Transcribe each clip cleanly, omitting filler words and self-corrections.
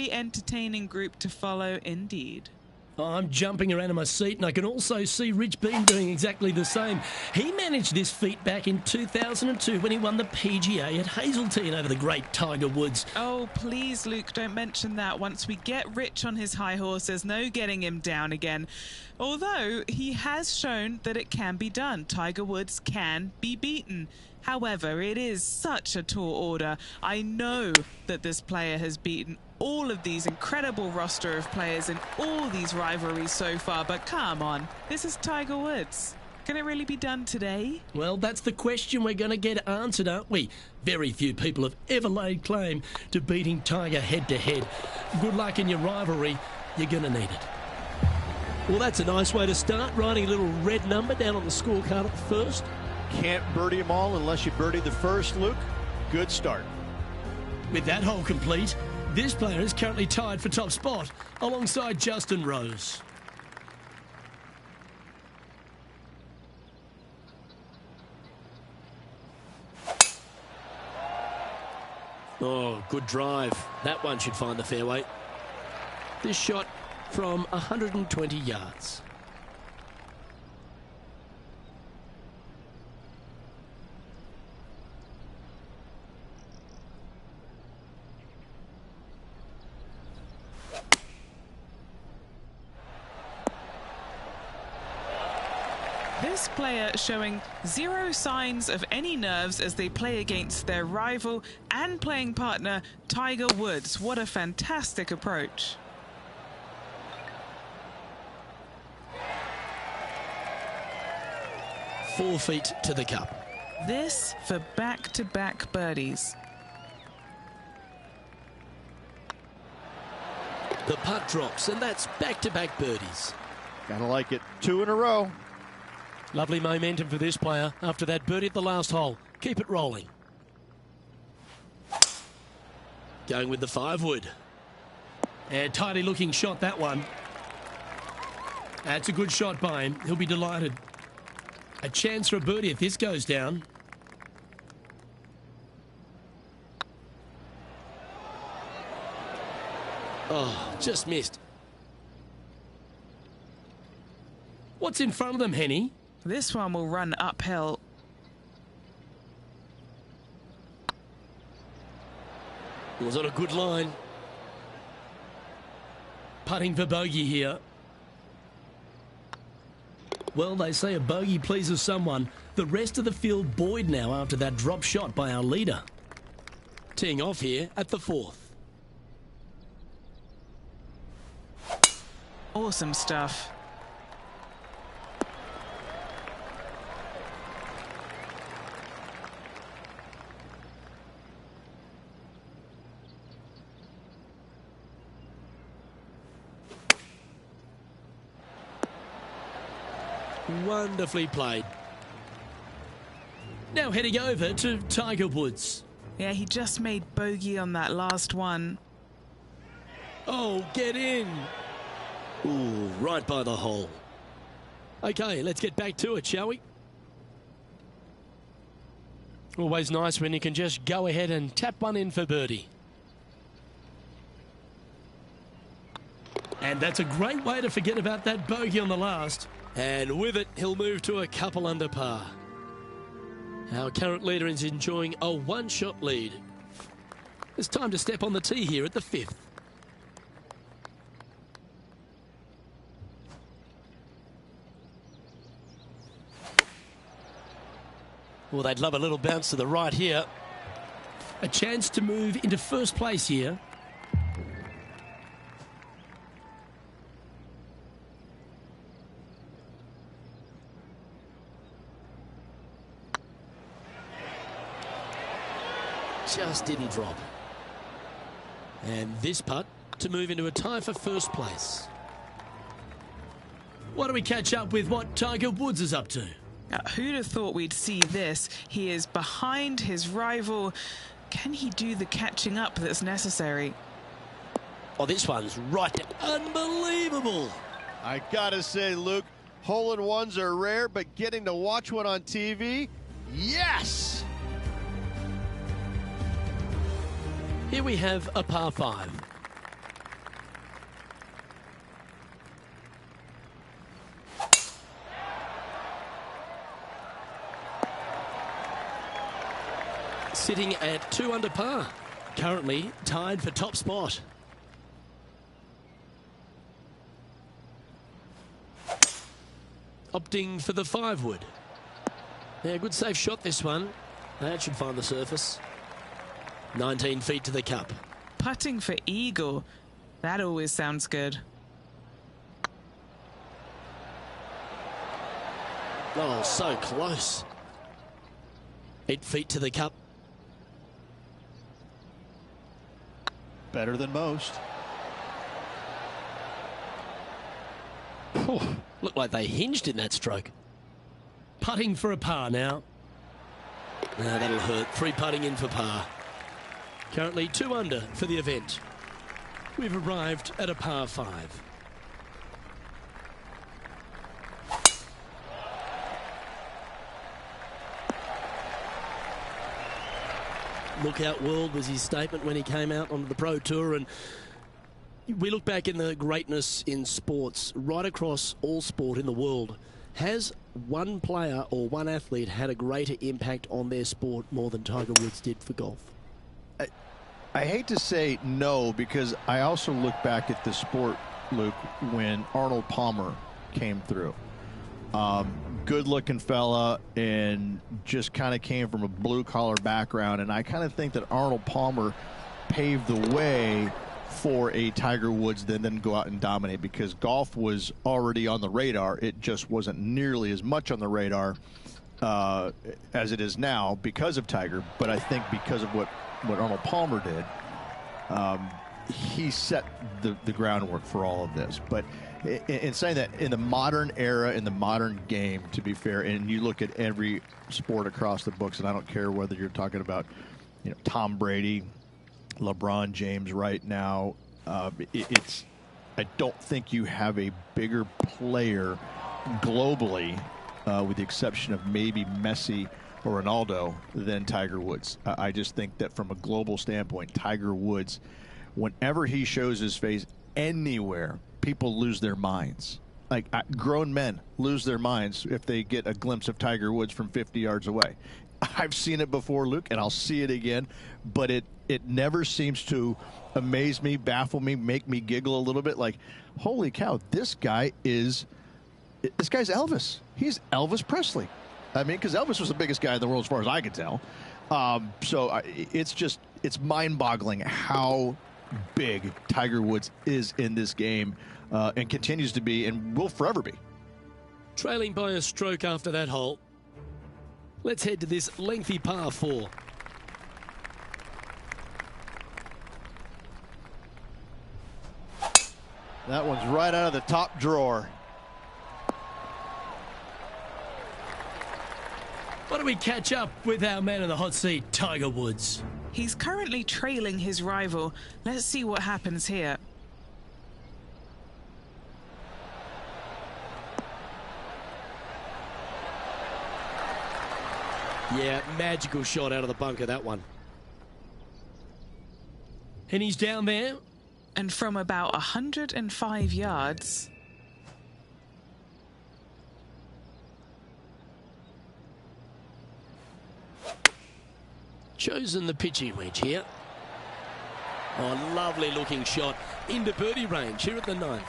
very entertaining group to follow indeed. I'm jumping around in my seat, and I can also see Rich Bean doing exactly the same. He managed this feat back in 2002 when he won the PGA at Hazeltine over the great Tiger Woods. Oh, please, Luke, don't mention that. Once we get Rich on his high horse, there's no getting him down again. Although he has shown that it can be done. Tiger Woods can be beaten. However, it is such a tall order. I know that this player has beaten all of these incredible roster of players in all these rivalries so far, but come on, this is Tiger Woods. Can it really be done today? Well, that's the question we're going to get answered, aren't we? Very few people have ever laid claim to beating Tiger head-to-head. Good luck in your rivalry. You're going to need it. Well, that's a nice way to start, writing a little red number down on the scorecard at the first. Can't birdie them all unless you birdie the first, Luke. Good start. With that hole complete, this player is currently tied for top spot alongside Justin Rose. Oh, good drive. That one should find the fairway. This shot from 120 yards. This player showing zero signs of any nerves as they play against their rival and playing partner, Tiger Woods. What a fantastic approach. .4 feet to the cup. This for back-to-back birdies. The putt drops, and that's back-to-back birdies. Gotta like it. 2 in a row. Lovely momentum for this player after that birdie at the last hole. Keep it rolling. Going with the 5-wood. A tidy looking shot, that one. That's a good shot by him. He'll be delighted. A chance for a birdie if this goes down. Oh, just missed. What's in front of them, Henny? This one will run uphill. It was on a good line. Putting for bogey here. Well, they say a bogey pleases someone. The rest of the field buoyed now after that drop shot by our leader. Teeing off here at the 4th. Awesome stuff. Wonderfully played. Now heading over to Tiger Woods. Yeah, he just made bogey on that last one. Oh, get in. Ooh, right by the hole. Okay, let's get back to it, shall we? Always nice when you can just go ahead and tap one in for birdie. And that's a great way to forget about that bogey on the last. And with it, he'll move to a couple under par. Our current leader is enjoying a one-shot lead. It's time to step on the tee here at the 5th. Well, they'd love a little bounce to the right here. A chance to move into first place here. Just didn't drop. And this putt to move into a tie for first place. Why don't we catch up with what Tiger Woods is up to? Who'd have thought we'd see this? He is behind his rival. Can he do the catching up that's necessary? Oh, this one's right. Unbelievable. I gotta say, Luke, hole-in-ones are rare, but getting to watch one on TV, yes! Here we have a par 5. sitting at 2 under par. Currently tied for top spot. Opting for the 5-wood. Yeah, good safe shot this one. That should find the surface. 19 feet to the cup. Putting for eagle. That always sounds good. Oh, so close. 8 feet to the cup. Better than most. Looked like they hinged in that stroke. Putting for a par now. Now that'll hurt. 3 putting in for par. Currently 2 under for the event. We've arrived at a par 5. Lookout world was his statement when he came out onto the Pro Tour, and we look back in the greatness in sports right across all sport in the world. Has one player or one athlete had a greater impact on their sport more than Tiger Woods did for golf? I hate to say no, because I also look back at the sport, Luke, when Arnold Palmer came through. Good-looking fella, and just kind of came from a blue-collar background. And I kind of think that Arnold Palmer paved the way for a Tiger Woods that then go out and dominate, because golf was already on the radar. It just wasn't nearly as much on the radar as it is now because of Tiger. But I think because of what Arnold Palmer did, he set the groundwork for all of this. But in saying that, in the modern era, in the modern game, to be fair, and you look at every sport across the books, and I don't care whether you're talking about, Tom Brady, LeBron James right now, I don't think you have a bigger player globally, with the exception of maybe Messi or Ronaldo, than Tiger Woods. I just think that from a global standpoint, Tiger Woods, whenever he shows his face anywhere, people lose their minds. Like, grown men lose their minds if they get a glimpse of Tiger Woods from 50 yards away. I've seen it before, Luke, and I'll see it again, but it never seems to amaze me, baffle me, make me giggle a little bit. Like, holy cow, this guy's Elvis. He's Elvis Presley. I mean, because Elvis was the biggest guy in the world as far as I could tell. It's mind-boggling how big Tiger Woods is in this game, and continues to be, and will forever be. Trailing by a stroke after that hole. Let's head to this lengthy par 4. That one's right out of the top drawer. Why don't we catch up with our man in the hot seat, Tiger Woods? He's currently trailing his rival. Let's see what happens here. Yeah, magical shot out of the bunker, that one. And he's down there. And from about 105 yards... chosen the pitching wedge here. Oh, lovely looking shot into birdie range here at the 9th.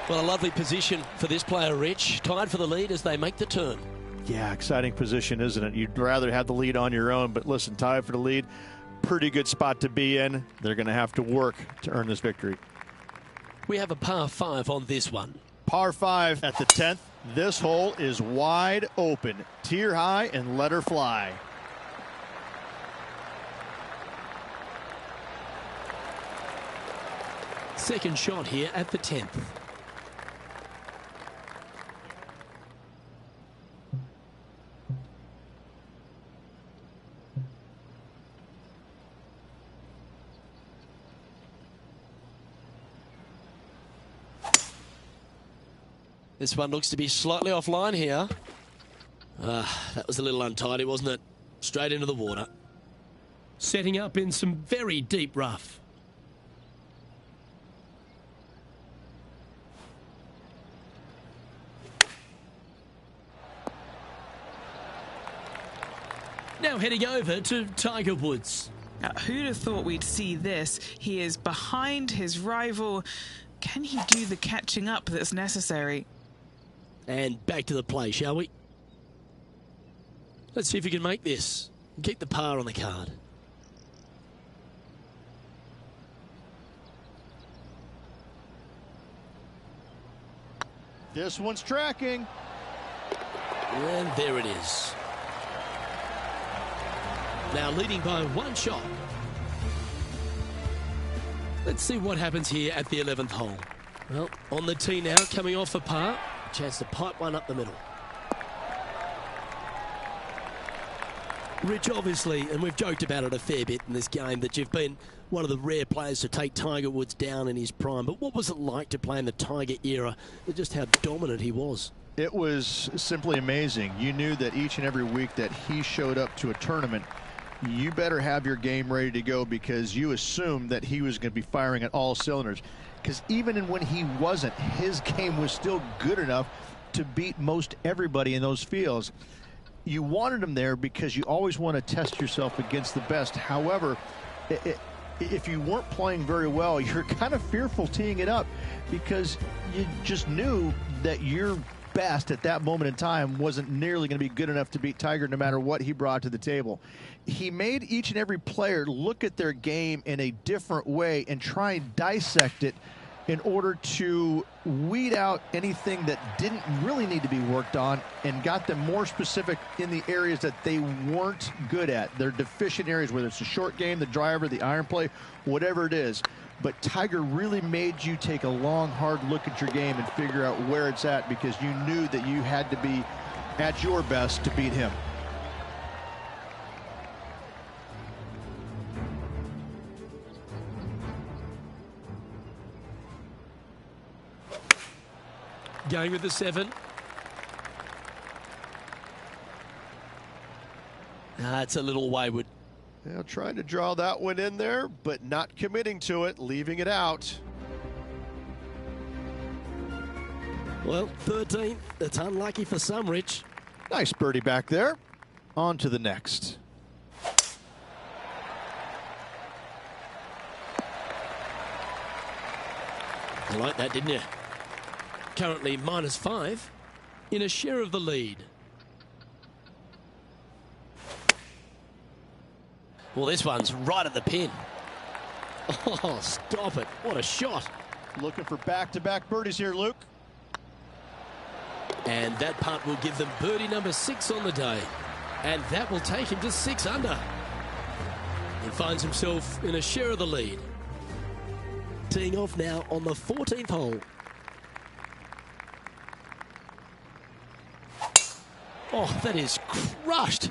Well, a lovely position for this player, Rich. Tied for the lead as they make the turn. Yeah, exciting position, isn't it? You'd rather have the lead on your own, but listen, tied for the lead, pretty good spot to be in. They're going to have to work to earn this victory. We have a par 5 on this one. Par 5 at the 10th. This hole is wide open. Tier high and let her fly. Second shot here at the 10th. This one looks to be slightly offline here. That was a little untidy, wasn't it? Straight into the water. Setting up in some very deep rough. Now heading over to Tiger Woods. Who'd have thought we'd see this? He is behind his rival. Can he do the catching up that's necessary? And back to the play, shall we? Let's see if we can make this. Keep the par on the card. This one's tracking. And there it is. Now leading by one shot. Let's see what happens here at the 11th hole. Well, on the tee now, coming off a par. Chance to pipe one up the middle. Rich, obviously, and we've joked about it a fair bit in this game, that you've been one of the rare players to take Tiger Woods down in his prime. But what was it like to play in the Tiger era? Just how dominant he was. It was simply amazing. You knew that each and every week that he showed up to a tournament, you better have your game ready to go, because you assumed that he was going to be firing at all cylinders. Because even when he wasn't, his game was still good enough to beat most everybody in those fields. You wanted him there because you always want to test yourself against the best. However, if you weren't playing very well, you're kind of fearful teeing it up, because you just knew that your best at that moment in time wasn't nearly going to be good enough to beat Tiger, no matter what he brought to the table. He made each and every player look at their game in a different way and try and dissect it in order to weed out anything that didn't really need to be worked on, and got them more specific in the areas that they weren't good at, their deficient areas, whether it's the short game, the driver, the iron play, whatever it is. But Tiger really made you take a long, hard look at your game and figure out where it's at, because you knew that you had to be at your best to beat him. Going with the 7. It's a little wayward. Now trying to draw that one in there, but not committing to it, leaving it out. Well, 13th. It's unlucky for some, Rich. Nice birdie back there. On to the next. You like that, didn't you? Currently -5 in a share of the lead. Well, this one's right at the pin. Oh, stop it. What a shot. Looking for back-to-back birdies here, Luke. And that putt will give them birdie number 6 on the day. And that will take him to 6 under. He finds himself in a share of the lead. Teeing off now on the 14th hole. Oh, that is crushed.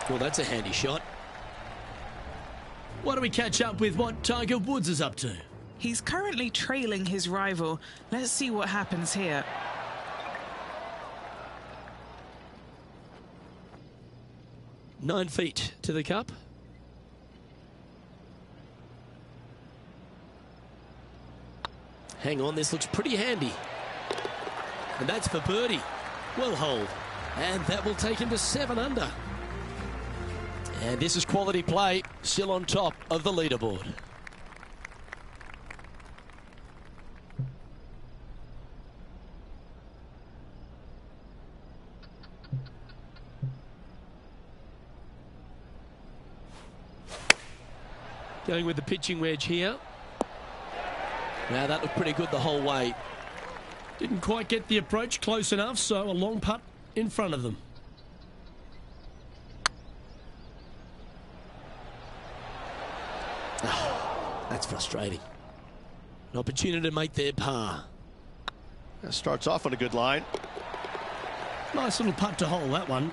Well, that's a handy shot. Why don't we catch up with what Tiger Woods is up to? He's currently trailing his rival. Let's see what happens here. Nine feet to the cup. Hang on, this looks pretty handy. And that's for birdie. Well holed. And that will take him to 7 under. And this is quality play, still on top of the leaderboard. Going with the pitching wedge here. Now that looked pretty good the whole way. Didn't quite get the approach close enough, so a long putt in front of them. That's frustrating. An opportunity to make their par. That starts off on a good line. Nice little putt to hole, that one.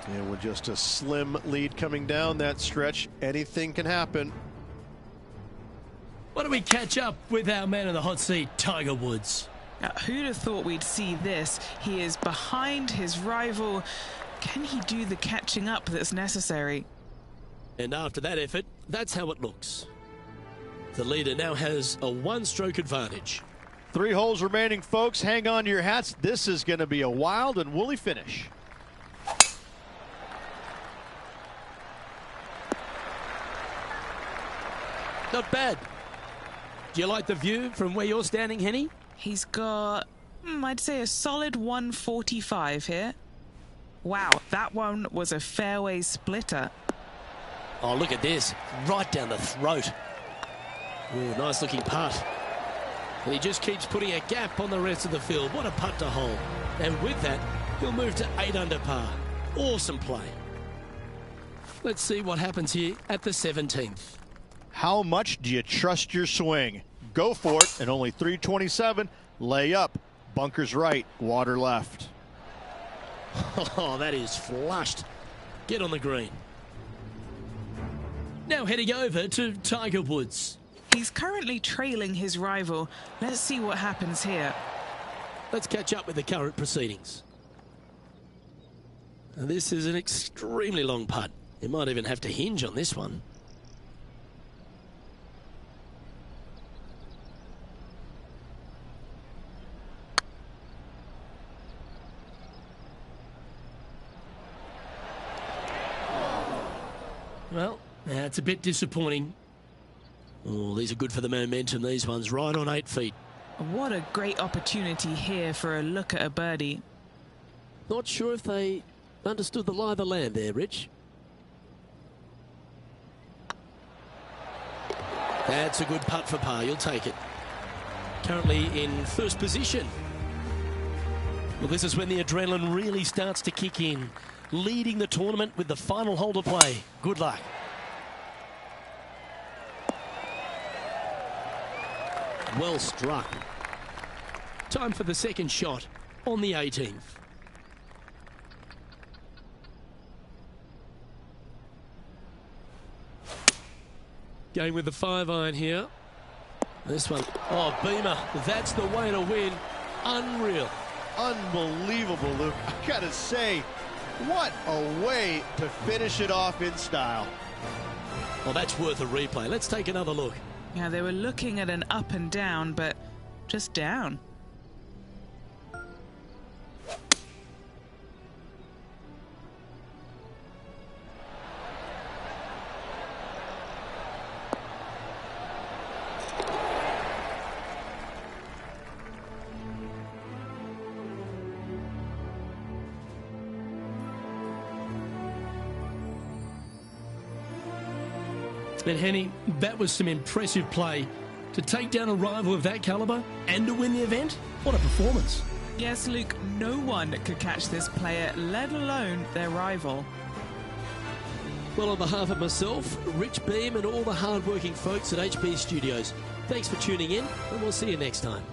Yeah, with just a slim lead coming down that stretch, anything can happen. Why don't we catch up with our man in the hot seat, Tiger Woods? Who'd have thought we'd see this? He is behind his rival. Can he do the catching up that's necessary? And after that effort, that's how it looks. The leader now has a one-stroke advantage. 3 holes remaining, folks. Hang on to your hats. This is going to be a wild and woolly finish. Not bad. Do you like the view from where you're standing, Henny? He's got, I'd say, a solid 145 here. Wow, that one was a fairway splitter. Oh, look at this. Right down the throat. Ooh, nice looking putt. And he just keeps putting a gap on the rest of the field. What a putt to hole. And with that, he'll move to 8 under par. Awesome play. Let's see what happens here at the 17th. How much do you trust your swing? Go for it, and only 327. Lay up. Bunkers right, water left. Oh, that is flushed. Get on the green. Now heading over to Tiger Woods. He's currently trailing his rival. Let's see what happens here. Let's catch up with the current proceedings. And this is an extremely long putt. You might even have to hinge on this one. Well, that's a bit disappointing. Oh, these are good for the momentum, these ones, right on 8 feet. What a great opportunity here for a look at a birdie. Not sure if they understood the lie of the land there, Rich. That's a good putt for par, you'll take it. Currently in first position. Well, this is when the adrenaline really starts to kick in. Leading the tournament with the final hole to play. Good luck. Well struck. Time for the second shot on the 18th. Going with the 5-iron here. This one, oh, Beamer, that's the way to win. Unreal. Unbelievable, Luke. I gotta say, what a way to finish it off in style. Well, that's worth a replay. Let's take another look. Yeah, they were looking at an up and down, but just down. And Henny, that was some impressive play. To take down a rival of that calibre and to win the event, what a performance. Yes, Luke, no one could catch this player, let alone their rival. Well, on behalf of myself, Rich Beam and all the hard-working folks at HP Studios, thanks for tuning in, and we'll see you next time.